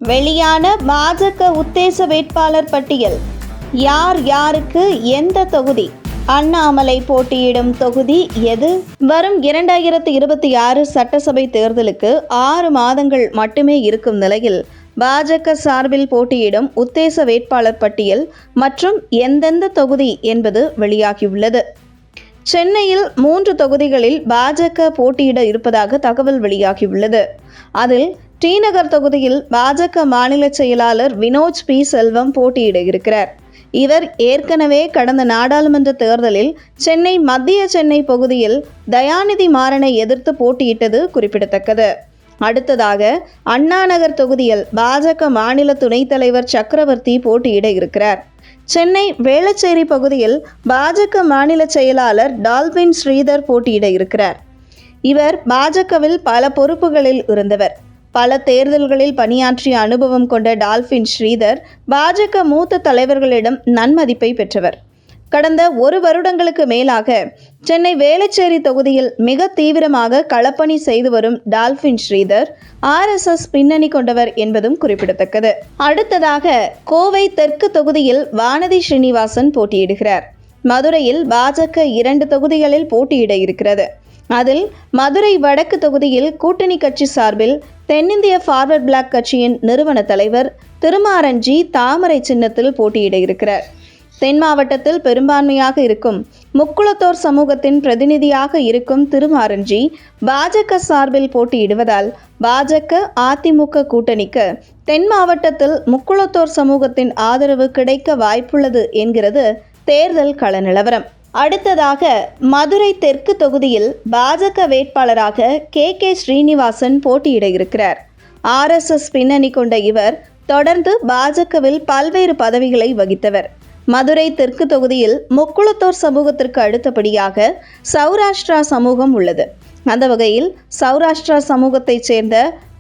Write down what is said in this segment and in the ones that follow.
வெளியான பாஜக உத்தேச வேட்பாளர் பட்டியல். யார் யாருக்கு எந்த தொகுதி? அண்ணாமலை போட்டியிடும் தொகுதி எது? வரும் 2026 சட்டசபை தேர்தலுக்கு 6 மாதங்கள் மட்டுமே இருக்கும் நிலையில் பாஜக சார்பில் போட்டியிடும் உத்தேச வேட்பாளர் பட்டியல் மற்றும் எந்தெந்த தொகுதி என்பது வெளியாகியுள்ளது. சென்னையில் 3 தொகுதிகளில் பாஜக போட்டியிட இருப்பதாக தகவல் வெளியாகியுள்ளது. அதில் டி நகர் தொகுதியில் பாஜக மாநில செயலாளர் வினோஜ் பி செல்வம் போட்டியிட இருக்கிறார். இவர் ஏற்கனவே கடந்த நாடாளுமன்ற தேர்தலில் சென்னை மத்திய சென்னை பகுதியில் தயாநிதி மாறனை எதிர்த்து போட்டியிட்டது குறிப்பிடத்தக்கது. அடுத்ததாக அண்ணா நகர் தொகுதியில் பாஜக மாநில துணைத் தலைவர் சக்கரவர்த்தி போட்டியிட இருக்கிறார். சென்னை வேளச்சேரி பகுதியில் பாஜக மாநில செயலாளர் டால்பின் ஸ்ரீதர் போட்டியிட இருக்கிறார். இவர் பாஜகவில் பல பொறுப்புகளில் இருந்தவர். பல தேர்தல்களில் பணியாற்றிய அனுபவம் கொண்ட டால்பின் ஸ்ரீதர் பாஜக மூத்த தலைவர்களிடம் நன்மதிப்பை பெற்றவர். கடந்த 1 வருடங்களுக்கு மேலாக சென்னை வேளச்சேரி தொகுதியில் மிக தீவிரமாக களப்பணி செய்து வரும் டால்பின் ஸ்ரீதர் RSS பின்னணி கொண்டவர் என்பதும் குறிப்பிடத்தக்கது. அடுத்ததாக கோவை தெற்கு தொகுதியில் வானதி ஸ்ரீனிவாசன் போட்டியிடுகிறார். மதுரையில் பாஜக 2 தொகுதிகளில் போட்டியிட இருக்கிறது. அதில் மதுரை வடக்கு தொகுதியில் கூட்டணி கட்சி சார்பில் தென்னிந்திய ஃபார்வர்ட் பிளாக் கட்சியின் நிறுவன தலைவர் திருமாரஞ்சி தாமரை சின்னத்தில் போட்டியிட இருக்கிறார். தென் மாவட்டத்தில் பெரும்பான்மையாக இருக்கும் முக்குளத்தோர் சமூகத்தின் பிரதிநிதியாக இருக்கும் திருமாரஞ்சி பாஜக சார்பில் போட்டியிடுவதால் பாஜக அதிமுக கூட்டணிக்கு தென் மாவட்டத்தில் முக்குளத்தோர் சமூகத்தின் ஆதரவு கிடைக்க வாய்ப்புள்ளது என்கிறது தேர்தல் கள நிலவரம். அடுத்ததாக மதுரை தெற்கு தொகுதியில் பாஜக வேட்பாளராக கே ஸ்ரீனிவாசன் போட்டியிட இருக்கிறார். RSS பின்னணி கொண்ட இவர் தொடர்ந்து பாஜகவில் பல்வேறு பதவிகளை வகித்தவர். மதுரை தெற்கு தொகுதியில் முக்குளத்தோர் சமூகத்திற்கு அடுத்தபடியாக சௌராஷ்டிரா சமூகம் உள்ளது. அந்த வகையில் சௌராஷ்டிரா சமூகத்தைச் சேர்ந்த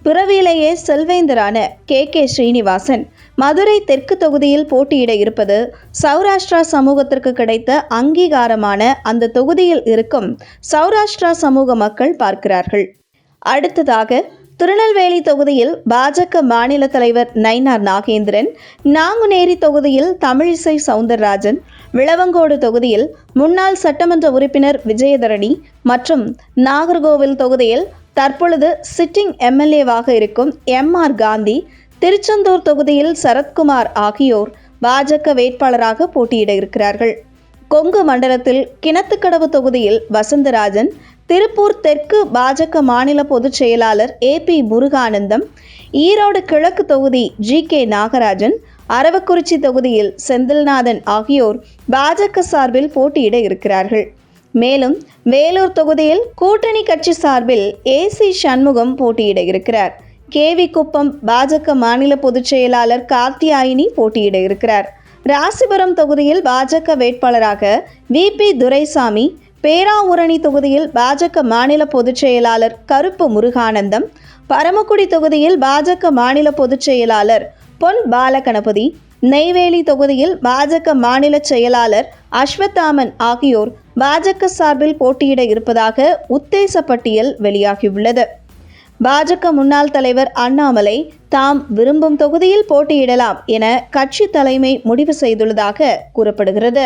பிறவியிலேயே செல்வேந்தரான கே ஸ்ரீனிவாசன் மதுரை தெற்கு தொகுதியில் போட்டியிட இருப்பது சௌராஷ்டிரா சமூகத்திற்கு கிடைத்த அங்கீகாரமான அந்த தொகுதியில் இருக்கும் சௌராஷ்டிரா சமூக மக்கள் பார்க்கிறார்கள். அடுத்ததாக திருநெல்வேலி தொகுதியில் பாஜக மாநில தலைவர் நயினார் நாகேந்திரன், நாங்குநேரி தொகுதியில் தமிழிசை சவுந்தரராஜன், விளவங்கோடு தொகுதியில் முன்னாள் சட்டமன்ற உறுப்பினர் விஜயதரணி மற்றும் நாகர்கோவில் தொகுதியில் தற்பொழுது சிட்டிங் MLAவாக இருக்கும் MR காந்தி, திருச்செந்தூர் தொகுதியில் சரத்குமார் ஆகியோர் பாஜக வேட்பாளராக போட்டியிட இருக்கிறார்கள். கொங்கு மண்டலத்தில் கிணத்துக்கடவு தொகுதியில் வசந்தராஜன், திருப்பூர் தெற்கு பாஜக மாநில பொதுச் செயலாளர் AP முருகானந்தம், ஈரோடு கிழக்கு தொகுதி GK நாகராஜன், அரவக்குறிச்சி தொகுதியில் செந்தில்நாதன் ஆகியோர் பாஜக சார்பில் போட்டியிட இருக்கிறார்கள். மேலும் வேலூர் தொகுதியில் கூட்டணி கட்சி சார்பில் AC சண்முகம் போட்டியிட இருக்கிறார். KV குப்பம் பாஜக மாநில பொதுச் செயலாளர் கார்த்தியாயினி போட்டியிட இருக்கிறார். ராசிபுரம் தொகுதியில் பாஜக வேட்பாளராக VP துரைசாமி, பேராவூரணி தொகுதியில் பாஜக மாநில பொதுச் செயலாளர் கருப்பு முருகானந்தம், பரமக்குடி தொகுதியில் பாஜக மாநில பொதுச் செயலாளர் பொன் பாலகணபதி, நெய்வேலி தொகுதியில் பாஜக மாநில செயலாளர் அஸ்வத்தாமன் ஆகியோர் பாஜக சார்பில் போட்டியிட இருப்பதாக உத்தேச பட்டியல் வெளியாகியுள்ளது. பாஜக முன்னாள் தலைவர் அண்ணாமலை தாம் விரும்பும் தொகுதியில் போட்டியிடலாம் என கட்சி தலைமை முடிவு செய்துள்ளதாக கூறப்படுகிறது.